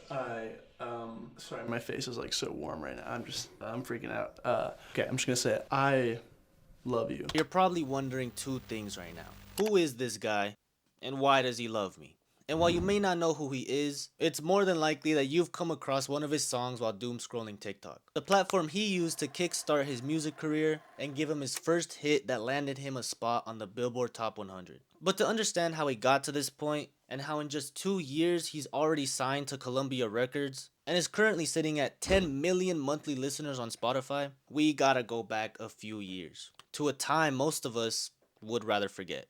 Sorry, my face is like so warm right now. I'm freaking out. Okay, I'm just gonna say it. I love you. You're probably wondering two things right now. Who is this guy, and why does he love me? And while you may not know who he is, it's more than likely that you've come across one of his songs while doom scrolling TikTok. The platform he used to kickstart his music career and give him his first hit that landed him a spot on the Billboard Top 100. But to understand how he got to this point, and how in just 2 years he's already signed to Columbia Records, and is currently sitting at 10 million monthly listeners on Spotify, we gotta go back a few years, to a time most of us would rather forget.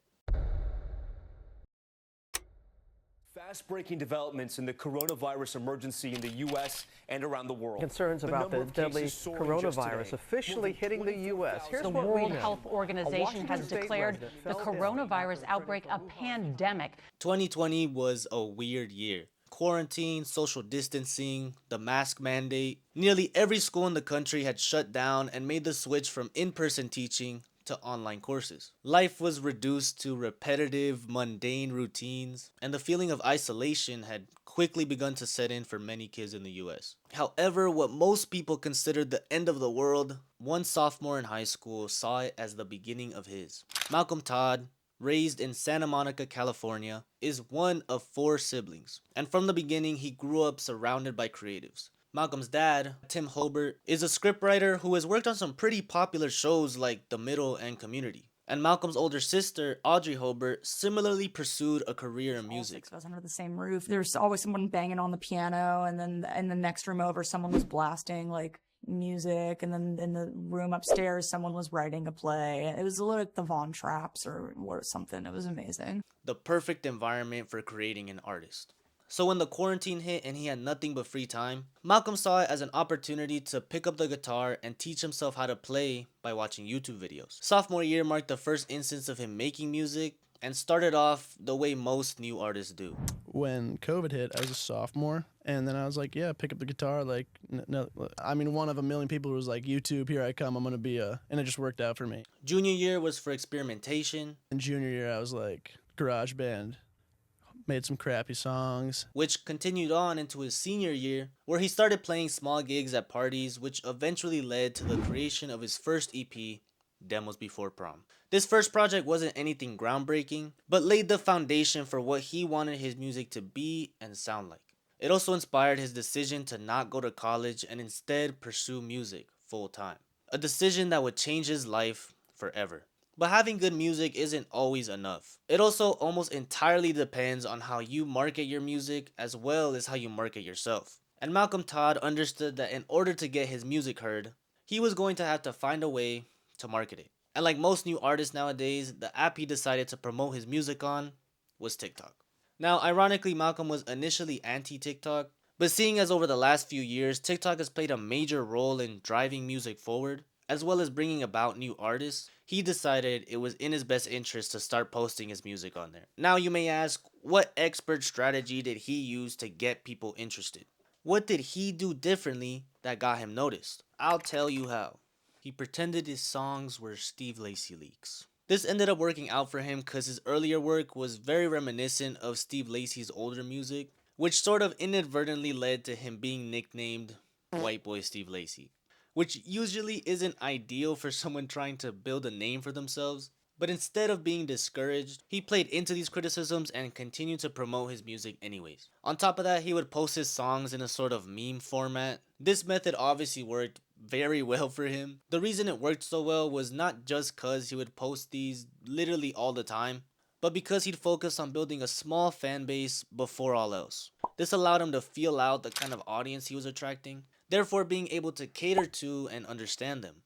Fast-breaking developments in the coronavirus emergency in the U.S. and around the world. Concerns about the deadly coronavirus officially hitting the U.S. Here's the what we World know. Health Organization has declared the coronavirus outbreak a pandemic. 2020 was a weird year. Quarantine, social distancing, the mask mandate. Nearly every school in the country had shut down and made the switch from in-person teaching to online courses. Life was reduced to repetitive, mundane routines, and the feeling of isolation had quickly begun to set in for many kids in the US. However, what most people considered the end of the world, one sophomore in high school saw it as the beginning of his. Malcolm Todd, raised in Santa Monica, California, is one of 4 siblings, and from the beginning he grew up surrounded by creatives. Malcolm's dad, Tim Hobart, is a scriptwriter who has worked on some pretty popular shows like The Middle and Community. And Malcolm's older sister, Audrey Hobart, similarly pursued a career in music. All 6 of us under the same roof. There's always someone banging on the piano, and then in the next room over, someone was blasting like music, and then in the room upstairs, someone was writing a play. It was like the Von Trapps or something. It was amazing. The perfect environment for creating an artist. So when the quarantine hit and he had nothing but free time, Malcolm saw it as an opportunity to pick up the guitar and teach himself how to play by watching YouTube videos. Sophomore year marked the first instance of him making music and started off the way most new artists do. When COVID hit, I was a sophomore, and then I was like, yeah, pick up the guitar. Like, no, I mean, one of a million people who was like, YouTube, here I come, I'm gonna be a, and it just worked out for me. Junior year was for experimentation. In junior year, I was like, garage band. Made some crappy songs. Which continued on into his senior year, where he started playing small gigs at parties, which eventually led to the creation of his first EP, Demos Before Prom. This first project wasn't anything groundbreaking, but laid the foundation for what he wanted his music to be and sound like. It also inspired his decision to not go to college and instead pursue music full time. A decision that would change his life forever. But having good music isn't always enough. It also almost entirely depends on how you market your music as well as how you market yourself. And Malcolm Todd understood that in order to get his music heard, he was going to have to find a way to market it. And like most new artists nowadays, the app he decided to promote his music on was TikTok. Now, ironically, Malcolm was initially anti-TikTok, but seeing as over the last few years, TikTok has played a major role in driving music forward, as well as bringing about new artists, he decided it was in his best interest to start posting his music on there. Now you may ask, what expert strategy did he use to get people interested? What did he do differently that got him noticed? I'll tell you how. He pretended his songs were Steve Lacy leaks. This ended up working out for him because his earlier work was very reminiscent of Steve Lacy's older music, which sort of inadvertently led to him being nicknamed White Boy Steve Lacy. Which usually isn't ideal for someone trying to build a name for themselves, but instead of being discouraged, he played into these criticisms and continued to promote his music anyways. On top of that, he would post his songs in a sort of meme format. This method obviously worked very well for him. The reason it worked so well was not just cause he would post these literally all the time, but because he'd focus on building a small fan base before all else. This allowed him to feel out the kind of audience he was attracting, therefore being able to cater to and understand them.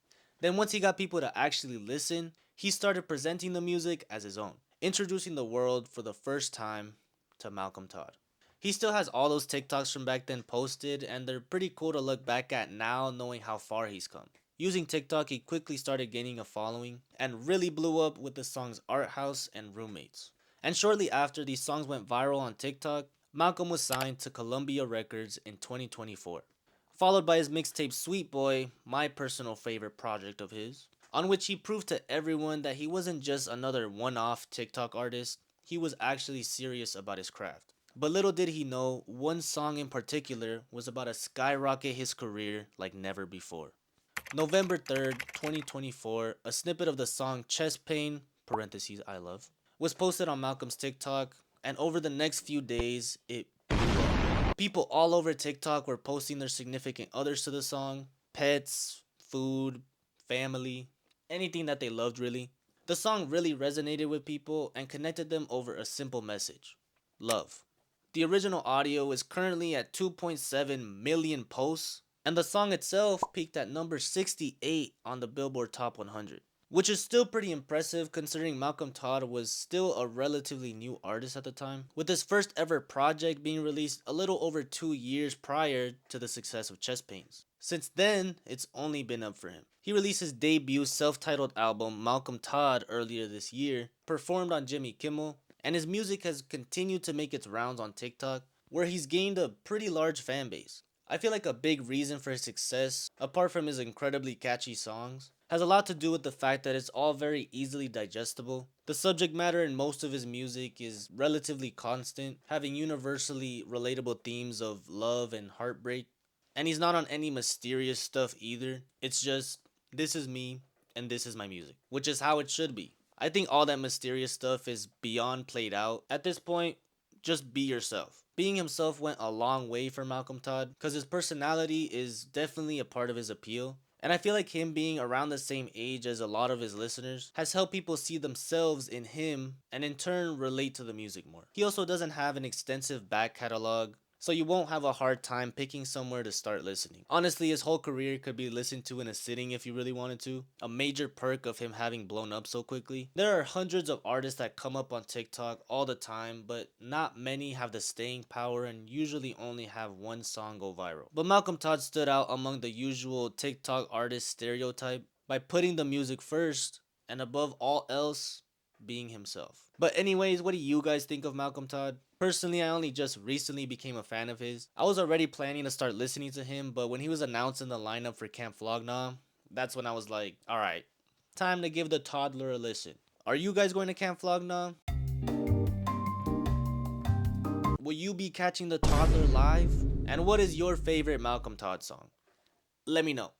Then once he got people to actually listen, he started presenting the music as his own, introducing the world for the first time to Malcolm Todd. He still has all those TikToks from back then posted, and they're pretty cool to look back at now knowing how far he's come. Using TikTok, he quickly started gaining a following and really blew up with the songs Art House and Roommates. And shortly after these songs went viral on TikTok, Malcolm was signed to Columbia Records in 2024. Followed by his mixtape Sweet Boy, my personal favorite project of his, on which he proved to everyone that he wasn't just another one-off TikTok artist, he was actually serious about his craft. But little did he know, one song in particular was about to skyrocket his career like never before. November 3rd, 2024, a snippet of the song Chest Pain, parentheses I love, was posted on Malcolm's TikTok, and over the next few days, it blew up. People all over TikTok were posting their significant others to the song, pets, food, family, anything that they loved really. The song really resonated with people and connected them over a simple message: love. The original audio is currently at 2.7 million posts, and the song itself peaked at number 68 on the Billboard Top 100, which is still pretty impressive considering Malcolm Todd was still a relatively new artist at the time, with his first ever project being released a little over 2 years prior to the success of Chest Pains. Since then, it's only been up for him. He released his debut self-titled album, Malcolm Todd, earlier this year, performed on Jimmy Kimmel, and his music has continued to make its rounds on TikTok, where he's gained a pretty large fan base. I feel like a big reason for his success, apart from his incredibly catchy songs, has a lot to do with the fact that it's all very easily digestible. The subject matter in most of his music is relatively constant, having universally relatable themes of love and heartbreak. And he's not on any mysterious stuff either. It's just, this is me, and this is my music, which is how it should be. I think all that mysterious stuff is beyond played out. At this point, just be yourself. Being himself went a long way for Malcolm Todd, because his personality is definitely a part of his appeal. And I feel like him being around the same age as a lot of his listeners has helped people see themselves in him and in turn relate to the music more. He also doesn't have an extensive back catalog, so you won't have a hard time picking somewhere to start listening. Honestly, his whole career could be listened to in a sitting if you really wanted to, a major perk of him having blown up so quickly. There are hundreds of artists that come up on TikTok all the time, but not many have the staying power and usually only have one song go viral. But Malcolm Todd stood out among the usual TikTok artist stereotype by putting the music first and above all else, being himself. But anyways, what do you guys think of Malcolm Todd? Personally, I only just recently became a fan of his. I was already planning to start listening to him, but when he was announced in the lineup for Camp Flog Gnaw, that's when I was like, alright, time to give the toddler a listen. Are you guys going to Camp Flog Gnaw? Will you be catching the toddler live? And what is your favorite Malcolm Todd song? Let me know.